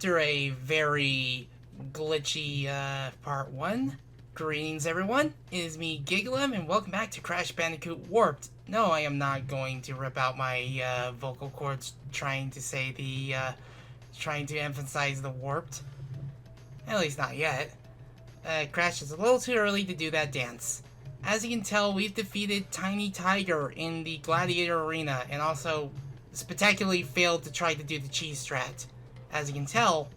after a very glitchy part 1. Greetings everyone, it is me Gigalem and welcome back to Crash Bandicoot Warped. No, I am not going to rip out my vocal cords trying to emphasize the warped. At least not yet. Crash is a little too early to do that dance. As you can tell, we've defeated Tiny Tiger in the Gladiator Arena and also spectacularly failed to try to do the cheese strat. As you can tell,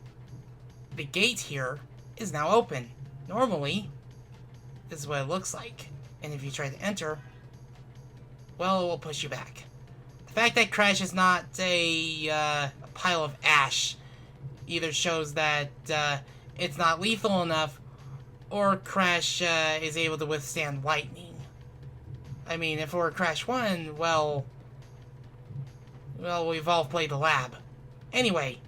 the gate here is now open. Normally, this is what it looks like. And if you try to enter, well, it will push you back. The fact that Crash is not a pile of ash either shows that it's not lethal enough, or Crash is able to withstand lightning. I mean, if it were Crash 1, well, we've all played the lab. Anyway,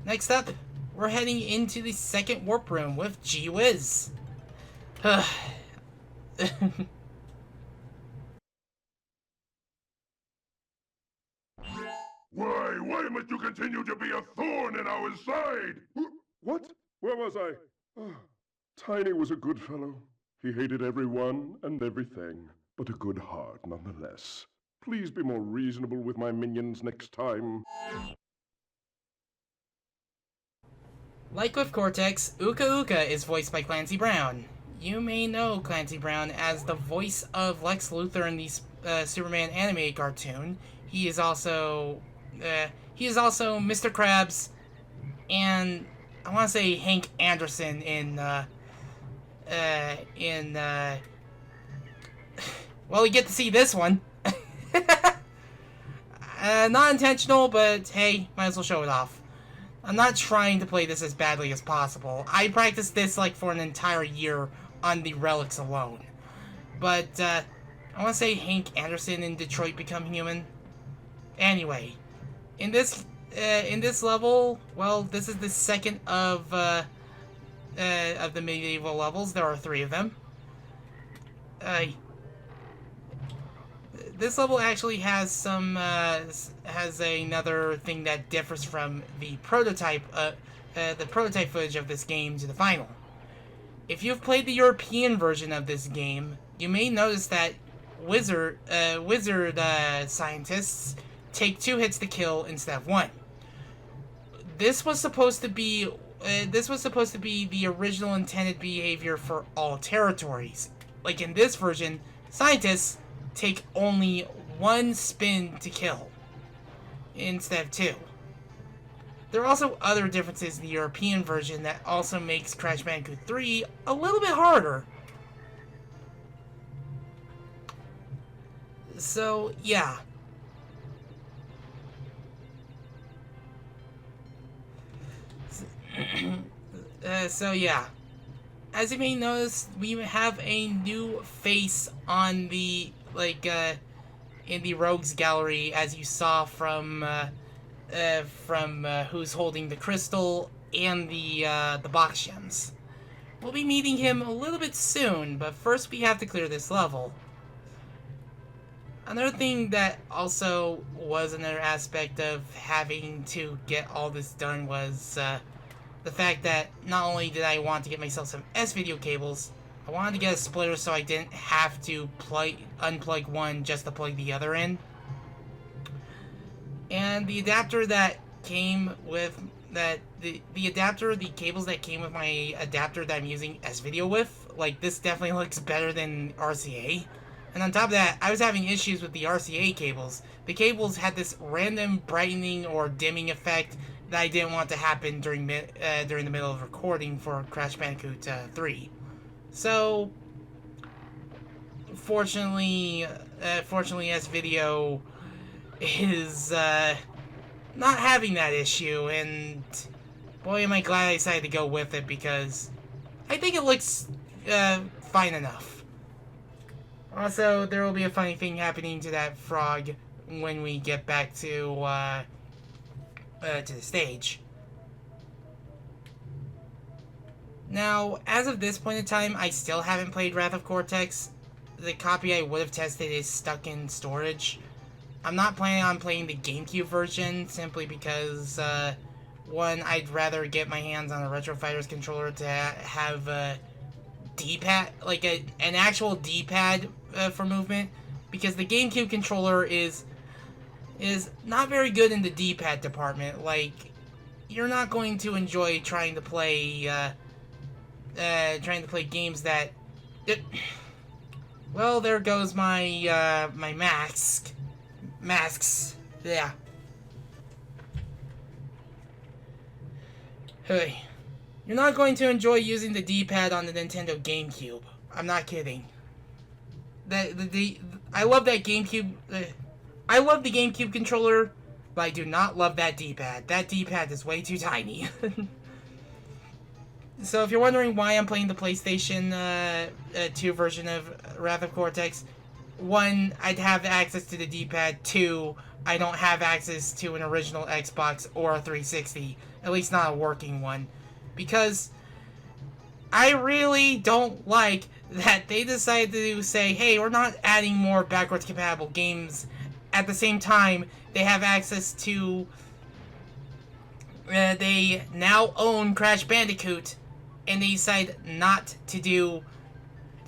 next up, we're heading into the second warp room with Gee Whiz. Why must you continue to be a thorn in our side? What? Where was I? Tiny was a good fellow. He hated everyone and everything, but a good heart nonetheless. Please be more reasonable with my minions next time. Like with Cortex, Uka Uka is voiced by Clancy Brown. You may know Clancy Brown as the voice of Lex Luthor in the Superman animated cartoon. He is also Mr. Krabs, and I want to say Hank Anderson in well, we get to see this one. Not intentional, but hey, might as well show it off. I'm not trying to play this as badly as possible. I practiced this like for an entire year on the relics alone. But I want to say Hank Anderson in Detroit Become Human. Anyway, in this level, well, this is the second of the medieval levels. There are 3 of them. This level actually has some has another thing that differs from the prototype footage of this game to the final. If you've played the European version of this game, you may notice that wizard scientists take 2 hits to kill instead of 1. This was supposed to be the original intended behavior for all territories. Like in this version, scientists take only 1 spin to kill instead of 2. There are also other differences in the European version that also makes Crash Bandicoot 3 a little bit harder. So, yeah. So, yeah. As you may notice, we have a new face on the, in the Rogues Gallery, as you saw from Who's Holding the Crystal and the box gems. We'll be meeting him a little bit soon, but first we have to clear this level. Another thing that also was another aspect of having to get all this done was the fact that not only did I want to get myself some S-video cables, I wanted to get a splitter so I didn't have to unplug one just to plug the other in. And the adapter that came with the cables that came with my adapter that I'm using S-video with, like, this definitely looks better than RCA. And on top of that, I was having issues with the RCA cables. The cables had this random brightening or dimming effect that I didn't want to happen during the middle of recording for Crash Bandicoot 3. So, fortunately, S-Video is not having that issue, and boy, am I glad I decided to go with it, because I think it looks fine enough. Also, there will be a funny thing happening to that frog when we get back to the stage. Now, as of this point in time, I still haven't played Wrath of Cortex. The copy I would have tested is stuck in storage. I'm not planning on playing the GameCube version simply because one, I'd rather get my hands on a Retro Fighters controller to have a D-pad, like an actual D-pad for movement, because the GameCube controller is not very good in the D-pad department. Like, you're not going to enjoy trying to play games that. Well, there goes my my masks. Yeah. Hey, you're not going to enjoy using the D-pad on the Nintendo GameCube. I'm not kidding. I love that GameCube. I love the GameCube controller, but I do not love that D-pad. That D-pad is way too tiny. So if you're wondering why I'm playing the PlayStation 2 version of Wrath of Cortex, 1, I'd have access to the D-pad. 2, I don't have access to an original Xbox or a 360. At least not a working one. Because I really don't like that they decided to say, hey, we're not adding more backwards compatible games. At the same time, they have access to... they now own Crash Bandicoot, and they decide not to do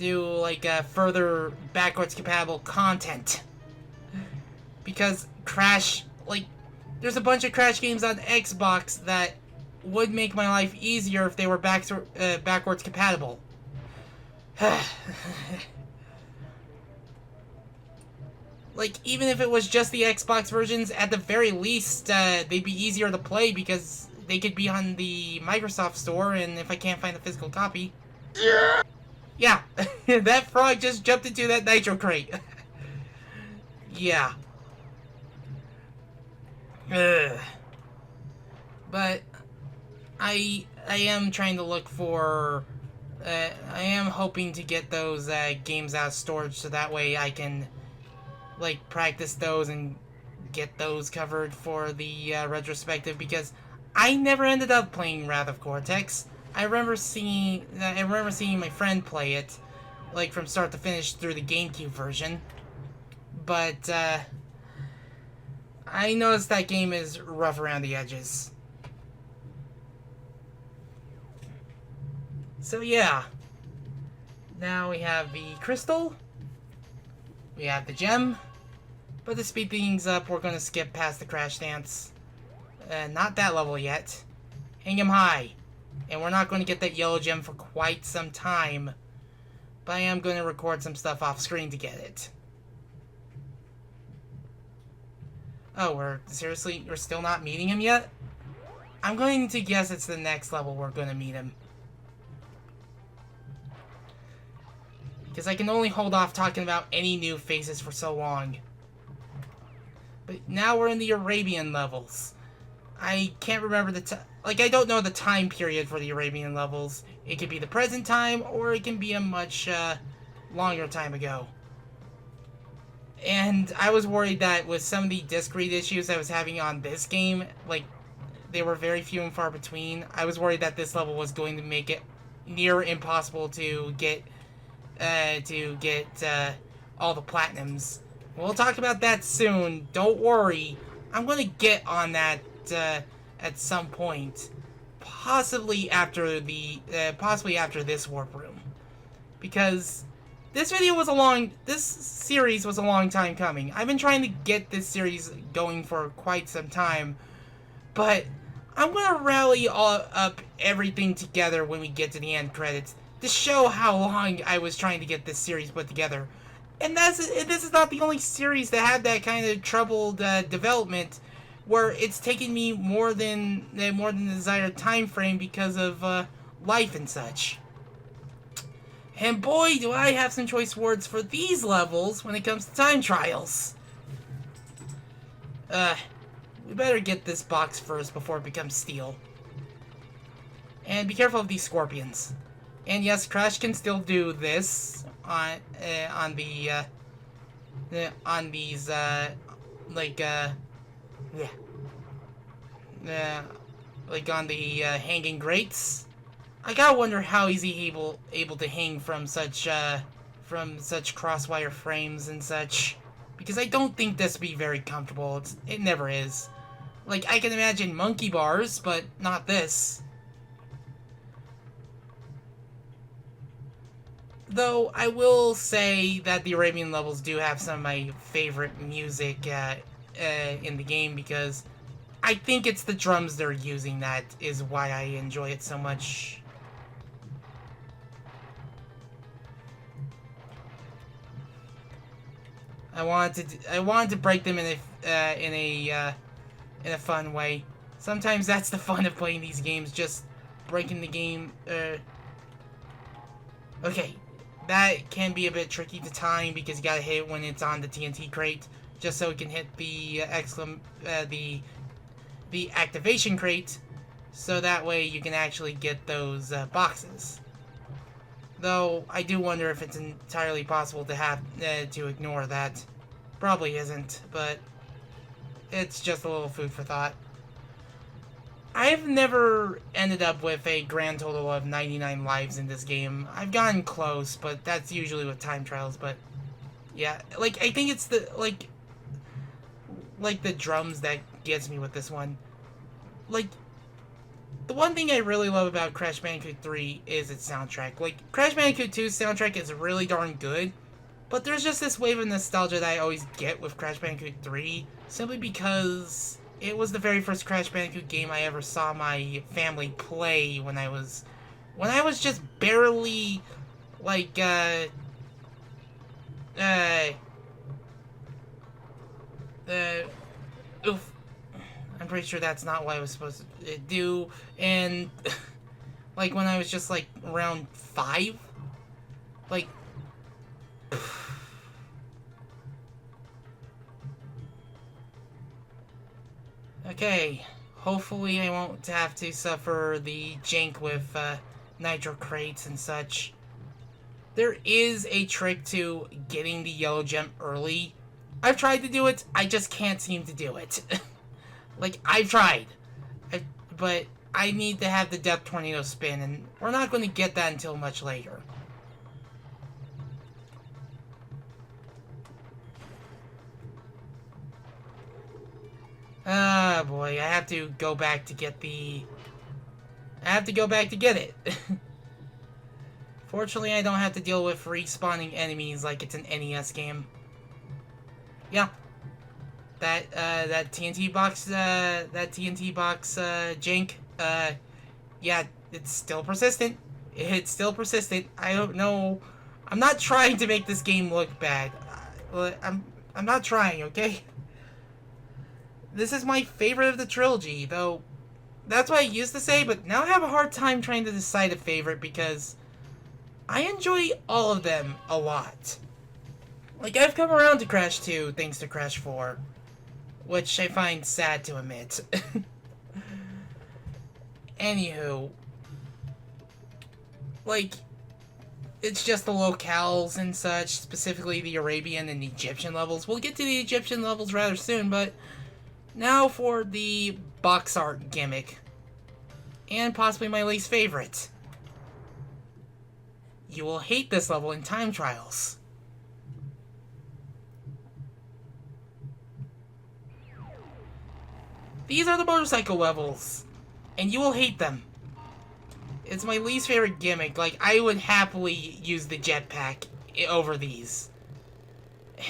like further backwards compatible content, because Crash, like, there's a bunch of Crash games on Xbox that would make my life easier if they were backwards compatible. Like, even if it was just the Xbox versions, at the very least, they'd be easier to play because they could be on the Microsoft Store, and if I can't find a physical copy... Yeah, that frog just jumped into that nitro crate. Yeah. Ugh. But I am trying to look for... I am hoping to get those games out of storage so that way I can, like, practice those and get those covered for the retrospective, because I never ended up playing Wrath of Cortex. I remember seeing my friend play it, like, from start to finish through the GameCube version. But I noticed that game is rough around the edges. So yeah. Now we have the crystal. We have the gem. But to speed things up, we're going to skip past the crash dance. Not that level yet. Hang 'em high. And we're not going to get that yellow gem for quite some time. But I am going to record some stuff off screen to get it. Oh, we're still not meeting him yet? I'm going to guess it's the next level we're going to meet him. Because I can only hold off talking about any new faces for so long. But now we're in the Arabian levels. I can't remember I don't know the time period for the Arabian levels. It could be the present time, or it can be a much longer time ago. And I was worried that with some of the disc read issues I was having on this game, like, they were very few and far between. I was worried that this level was going to make it near impossible to get all the platinums. We'll talk about that soon. Don't worry. I'm going to get on that at some point, possibly after this warp room, because this series was a long time coming. I've been trying to get this series going for quite some time, but I'm going to rally up everything together when we get to the end credits to show how long I was trying to get this series put together. And this is not the only series that had that kind of troubled development, where it's taken me more than the desired time frame because of life and such. And boy, do I have some choice words for these levels when it comes to time trials. We better get this box first before it becomes steel. And be careful of these scorpions. And yes, Crash can still do this on these like on the hanging grates. I gotta wonder how is he able to hang from such crosswire frames and such, because I don't think this would be very comfortable. It never is. Like, I can imagine monkey bars, but not this. Though, I will say that the Arabian levels do have some of my favorite music in the game, because I think it's the drums they're using that is why I enjoy it so much. I wanted to break them in a fun way. Sometimes that's the fun of playing these games, just breaking the game. Okay, that can be a bit tricky to time because you gotta hit it when it's on the TNT crate, just so it can hit the the activation crate, so that way you can actually get those boxes. Though, I do wonder if it's entirely possible to have to ignore that. Probably isn't, but it's just a little food for thought. I've never ended up with a grand total of 99 lives in this game. I've gotten close, but that's usually with time trials, but yeah. Like, I think it's the, like the drums that gets me with this one. Like, the one thing I really love about Crash Bandicoot 3 is its soundtrack. Like, Crash Bandicoot 2's soundtrack is really darn good, but there's just this wave of nostalgia that I always get with Crash Bandicoot 3, simply because it was the very first Crash Bandicoot game I ever saw my family play when I was just barely, like, oof. I'm pretty sure that's not what I was supposed to do, and, like, when I was just, like, around 5? Like, okay, hopefully I won't have to suffer the jank with, nitro crates and such. There is a trick to getting the yellow gem early. I've tried to do it, I just can't seem to do it. Like, I've tried, but I need to have the Death Tornado spin, and we're not going to get that until much later. Ah, boy, I have to go back to get the... I have to go back to get it. Fortunately, I don't have to deal with respawning enemies like it's an NES game. Yeah. That TNT box jank, yeah, it's still persistent. It's still persistent. I don't know. I'm not trying to make this game look bad. I'm not trying, okay? This is my favorite of the trilogy, though that's what I used to say, but now I have a hard time trying to decide a favorite because I enjoy all of them a lot. Like, I've come around to Crash 2 thanks to Crash 4. Which I find sad to admit. Anywho. Like, it's just the locales and such, specifically the Arabian and Egyptian levels. We'll get to the Egyptian levels rather soon, but now for the box art gimmick. And possibly my least favorite. You will hate this level in time trials. These are the motorcycle levels, and you will hate them. It's my least favorite gimmick. Like, I would happily use the jetpack over these.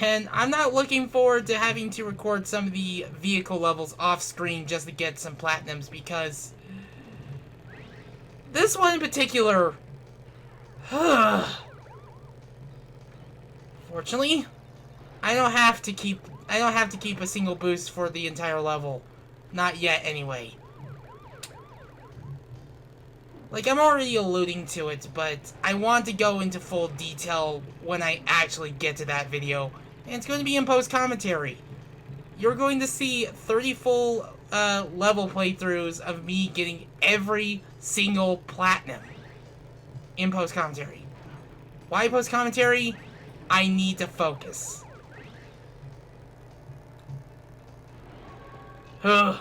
And I'm not looking forward to having to record some of the vehicle levels off screen just to get some platinums, because this one in particular, fortunately, I don't have to keep a single boost for the entire level. Not yet, anyway. Like, I'm already alluding to it, but I want to go into full detail when I actually get to that video. And it's going to be in post-commentary. You're going to see 30 full level playthroughs of me getting every single platinum in post-commentary. Why post-commentary? I need to focus. And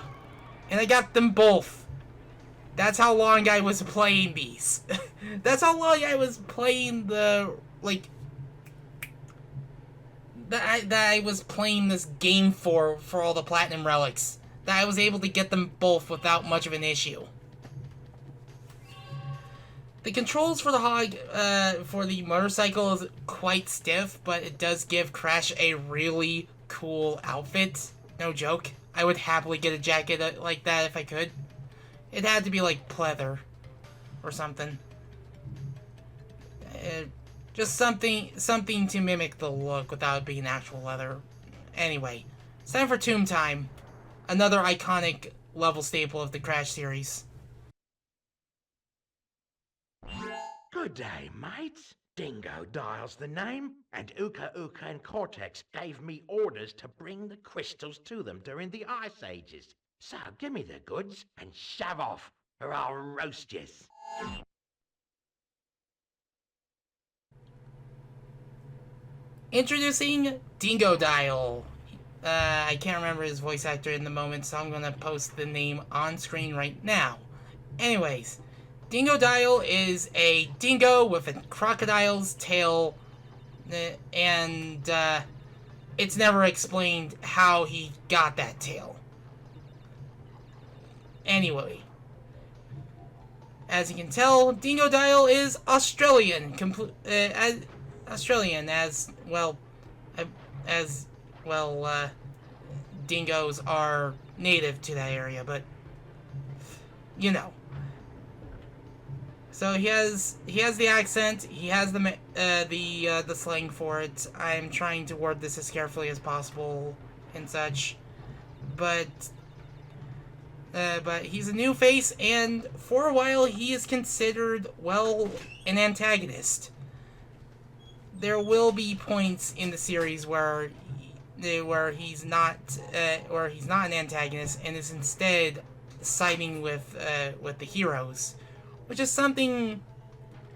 I got them both. That's how long I was playing these. That's how long I was playing the, like, that I was playing this game for all the platinum relics. that I was able to get them both without much of an issue. The controls for the Hog, for the motorcycle is quite stiff, but it does give Crash a really cool outfit. No joke. I would happily get a jacket like that if I could. It had to be like pleather or something. Just something to mimic the look without being actual leather. Anyway, it's time for Tomb Time, another iconic level staple of the Crash series. Good day, mates. Dingo Dial's the name, and Uka Uka and Cortex gave me orders to bring the crystals to them during the Ice Ages. So give me the goods and shove off, or I'll roast yous. Introducing Dingo Dial. I can't remember his voice actor in the moment, so I'm gonna post the name on screen right now. Anyways, Dingo Dial is a dingo with a crocodile's tail, and it's never explained how he got that tail. Anyway, as you can tell, Dingo Dial is Australian, Australian as well, dingoes are native to that area, but you know. So he has the accent, he has the slang for it. I'm trying to word this as carefully as possible and such, but he's a new face, and for a while he is considered, well, an antagonist. There will be points in the series where he's not an antagonist and is instead siding with the heroes, which is something,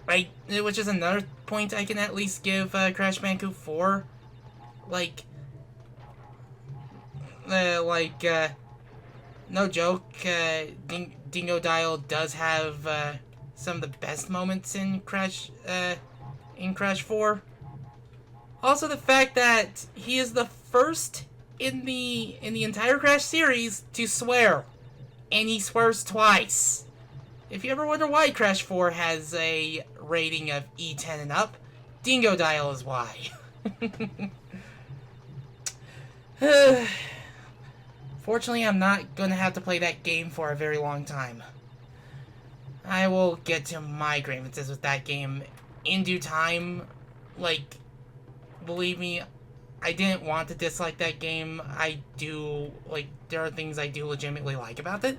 which is another point I can at least give Crash Bandicoot 4. No joke, Dingo Dial does have some of the best moments in Crash 4. Also, the fact that he is the first in the entire Crash series to swear, and he swears twice. If you ever wonder why Crash 4 has a rating of E10 and up, Dingo Dial is why. Fortunately, I'm not gonna have to play that game for a very long time. I will get to my grievances with that game in due time. Believe me, I didn't want to dislike that game. There are things I do legitimately like about it.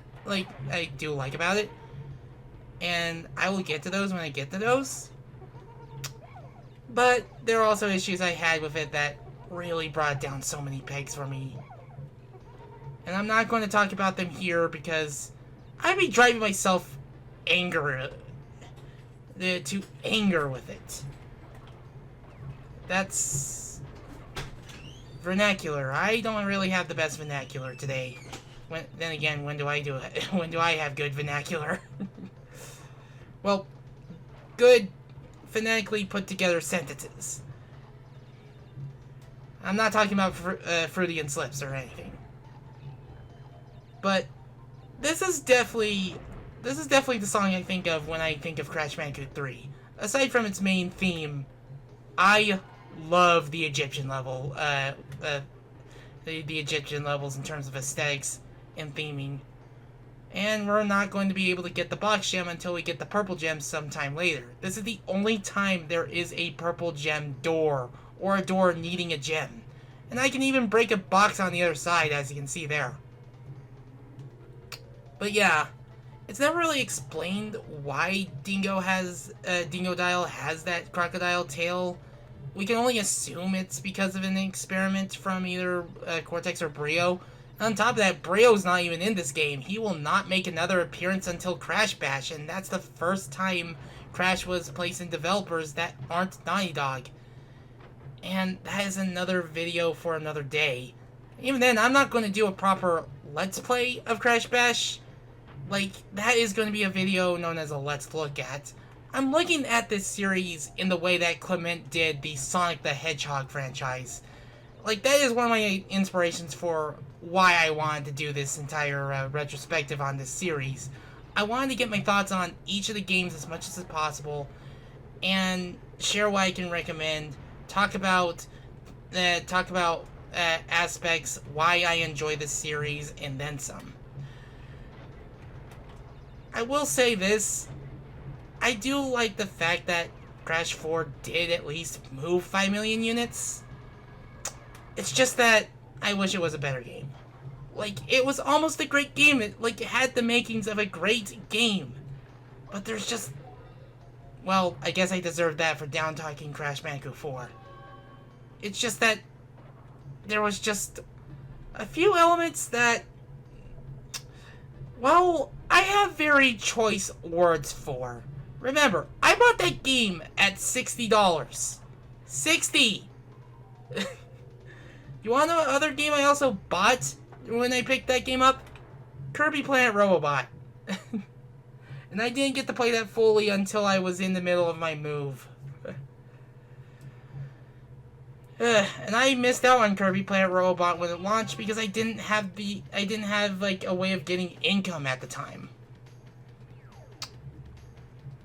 And I will get to those when I get to those. But there are also issues I had with it that really brought down so many pegs for me. And I'm not going to talk about them here because I'd be driving myself to anger with it. That's vernacular. I don't really have the best vernacular today. Then again, when do I do it? When do I have good vernacular? Well, good phonetically put together sentences. I'm not talking about Freudian slips or anything. But this is definitely the song I think of when I think of Crash Bandicoot 3. Aside from its main theme, I love the Egyptian level, the Egyptian levels in terms of aesthetics and theming. And we're not going to be able to get the box gem until we get the purple gem sometime later. This is the only time there is a purple gem door, or a door needing a gem. And I can even break a box on the other side, as you can see there. But yeah, it's never really explained why Dingo Dial has that crocodile tail. We can only assume it's because of an experiment from either Cortex or Brio. On top of that, Brio's not even in this game. He will not make another appearance until Crash Bash, and that's the first time Crash was placed in developers that aren't Naughty Dog. And that is another video for another day. Even then, I'm not going to do a proper Let's Play of Crash Bash. That is going to be a video known as a Let's Look At. I'm looking at this series in the way that Clement did the Sonic the Hedgehog franchise. like, that is one of my inspirations for why I wanted to do this entire retrospective on this series. I wanted to get my thoughts on each of the games as much as possible, and share what I can recommend, talk about aspects, why I enjoy this series, and then some. I will say this, I do like the fact that Crash 4 did at least move 5 million units. It's just that I wish it was a better game. Like, it was almost a great game. It had the makings of a great game. But there's just... Well, I guess I deserved that for down-talking Crash Bandicoot 4. It's just that there was just a few elements that... Well, I have very choice words for. Remember, I bought that game at $60. $60! You wanna know what other game I also bought when I picked that game up? Kirby Planet Robobot. And I didn't get to play that fully until I was in the middle of my move. And I missed out on Kirby Planet Robobot when it launched because I didn't have like a way of getting income at the time.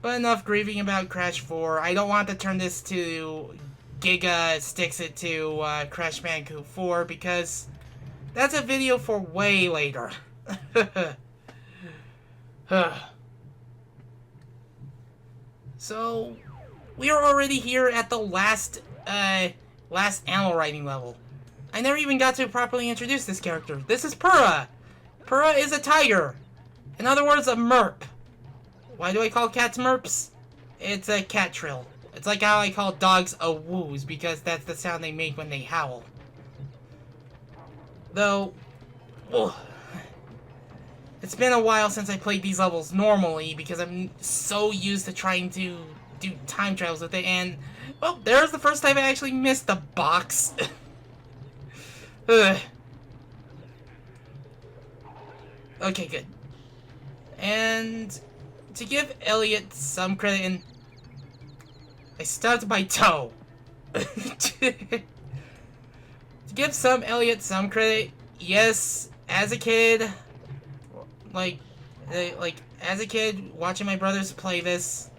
But enough grieving about Crash 4. I don't want to turn this to Giga Sticks It to Crash Bandicoot 4 because that's a video for way later. So, we are already here at the last animal riding level. I never even got to properly introduce this character. This is Purah. Purah is a tiger. In other words, a merp. Why do I call cats merps? It's a cat trill. It's like how I call dogs a woos, because that's the sound they make when they howl. Though, it's been a while since I played these levels normally, because I'm so used to trying to do time travels with it, and, well, there's the first time I actually missed the box. Okay, good. And to give Elliot some credit, and I stubbed my toe. To give Elliot some credit, yes, as a kid, as a kid watching my brothers play this,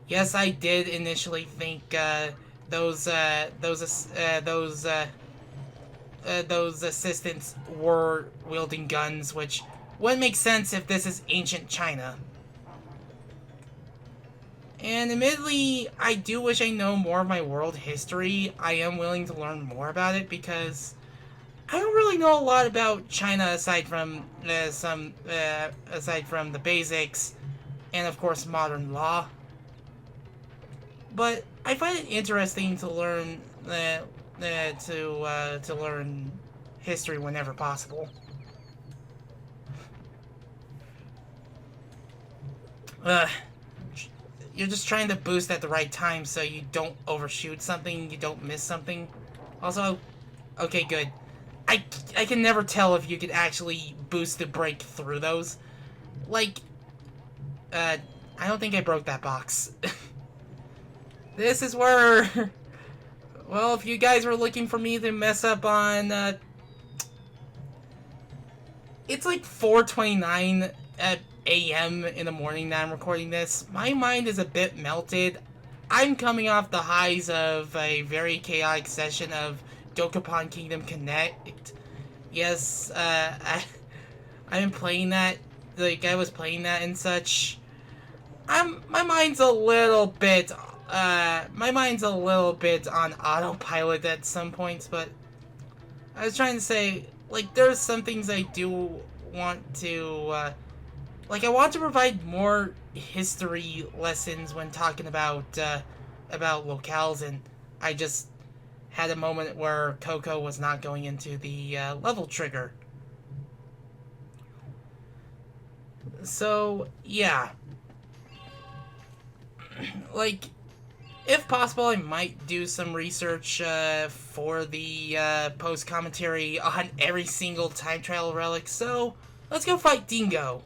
yes, I did initially think those assistants were wielding guns, which wouldn't make sense if this is ancient China. And admittedly, I do wish I know more of my world history. I am willing to learn more about it because I don't really know a lot about China aside from the basics and of course modern law. But I find it interesting to learn to learn history whenever possible. You're just trying to boost at the right time so you don't overshoot something, you don't miss something. Also, okay, good. I can never tell if you could actually boost the break through those. Like, I don't think I broke that box. This is where, well, if you guys were looking for me to mess up on, it's like 4:29 a.m. in the morning that I'm recording this. My mind is a bit melted. I'm coming off the highs of a very chaotic session of Dokapon Kingdom Connect. Yes, I've been playing that, like, I was playing that and such. My mind's a little bit on autopilot at some points, but I was trying to say, like, there's some things I do want to, like, I want to provide more history lessons when talking about locales, and I just had a moment where Coco was not going into the level trigger. So, yeah. Like, if possible, I might do some research for the post-commentary on every single time trial relic, so let's go fight Dingo.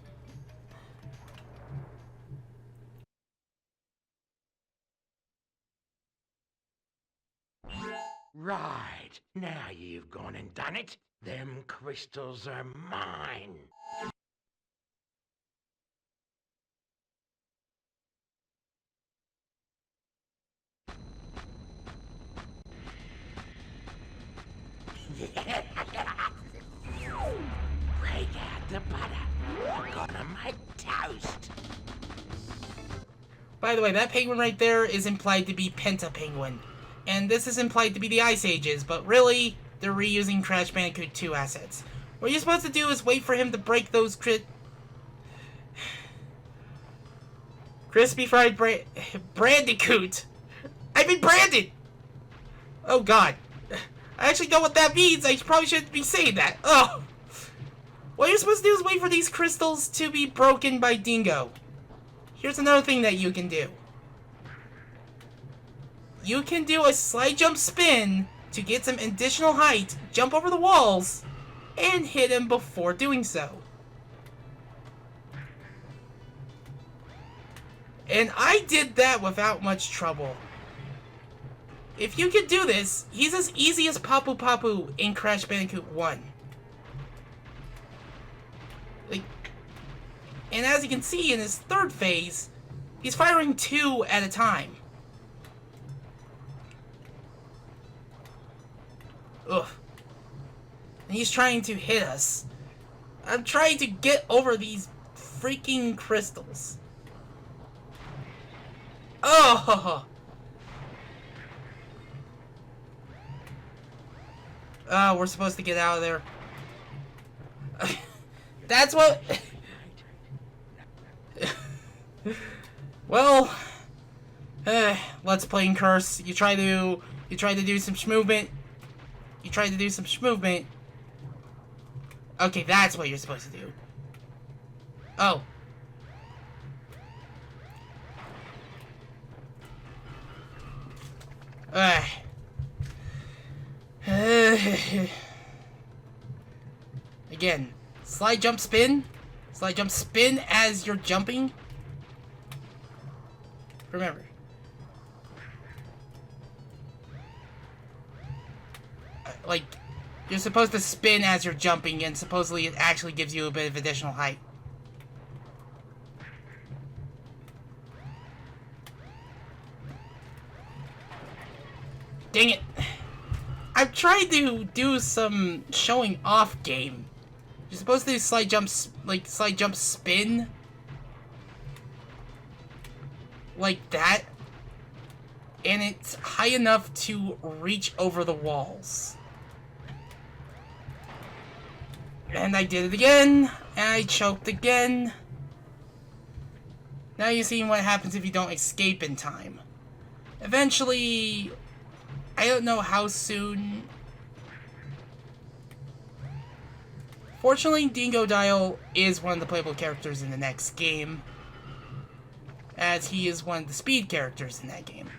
Right. Now you've gone and done it. Them crystals are mine. Break out the butter. I'm gonna make toast. By the way, that penguin right there is implied to be Penta Penguin. And this is implied to be the Ice Ages, but really, they're reusing Crash Bandicoot 2 assets. What you're supposed to do is wait for him to break those Crispy Fried Bandicoot! I've been branded! Oh god. I actually know what that means, I probably shouldn't be saying that. Oh! What you're supposed to do is wait for these crystals to be broken by Dingo. Here's another thing that you can do. You can do a slide jump spin to get some additional height, jump over the walls, and hit him before doing so. And I did that without much trouble. If you can do this, he's as easy as Papu Papu in Crash Bandicoot 1. And as you can see in his third phase, he's firing 2 at a time. Ugh. And he's trying to hit us. I'm trying to get over these freaking crystals. Oh! Oh, we're supposed to get out of there. That's what... Well... let's play and curse. You try to do some schmovement. You tried to do some schmovement. Okay, that's what you're supposed to do. Oh. Again, slide jump spin. Slide jump spin as you're jumping. Remember. Like, you're supposed to spin as you're jumping, and supposedly it actually gives you a bit of additional height. Dang it. I've tried to do some showing off game. You're supposed to do slide jumps, like slide jump spin. Like that. And it's high enough to reach over the walls. And I did it again. And I choked again. Now you're seeing what happens if you don't escape in time. Eventually, I don't know how soon. Fortunately, Dingodile is one of the playable characters in the next game, as he is one of the speed characters in that game.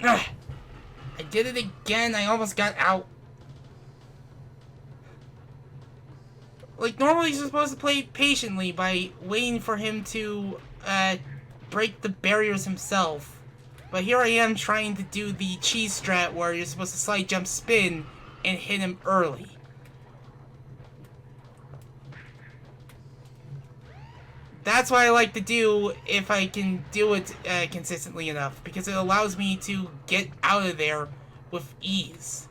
Ugh. I did it again. I almost got out. Like, normally you're supposed to play patiently by waiting for him to break the barriers himself. But here I am trying to do the cheese strat where you're supposed to slide jump spin and hit him early. That's what I like to do if I can do it consistently enough, because it allows me to get out of there with ease.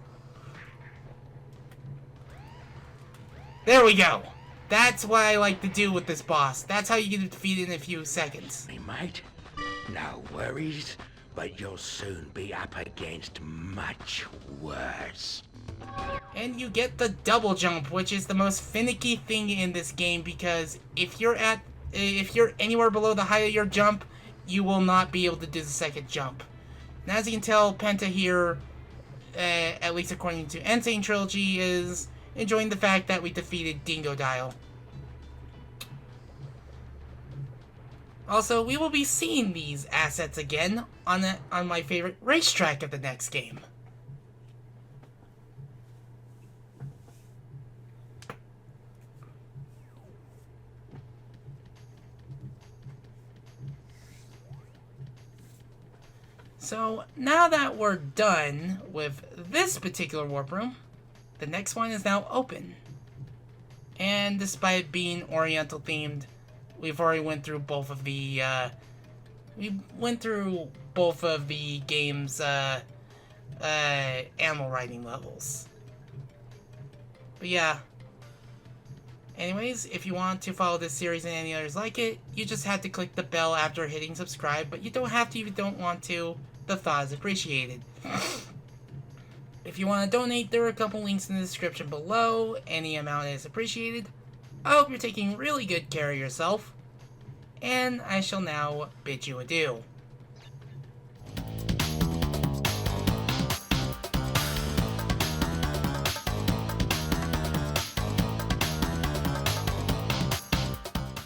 There we go. That's what I like to do with this boss. That's how you get defeated in a few seconds. Me, mate. No worries, but you'll soon be up against much worse. And you get the double jump, which is the most finicky thing in this game, because if you're anywhere below the height of your jump, you will not be able to do the second jump. And as you can tell, Penta here, at least according to Insane Trilogy, is enjoying the fact that we defeated Dingodile. Also, we will be seeing these assets again on my favorite racetrack of the next game. So, now that we're done with this particular warp room, the next one is now open. And despite being Oriental themed, we've already went through both of the, game's, animal riding levels. But yeah. Anyways, if you want to follow this series and any others like it, you just have to click the bell after hitting subscribe, but you don't have to if you don't want to. The thought is appreciated. If you want to donate, there are a couple links in the description below. Any amount is appreciated. I hope you're taking really good care of yourself. And I shall now bid you adieu.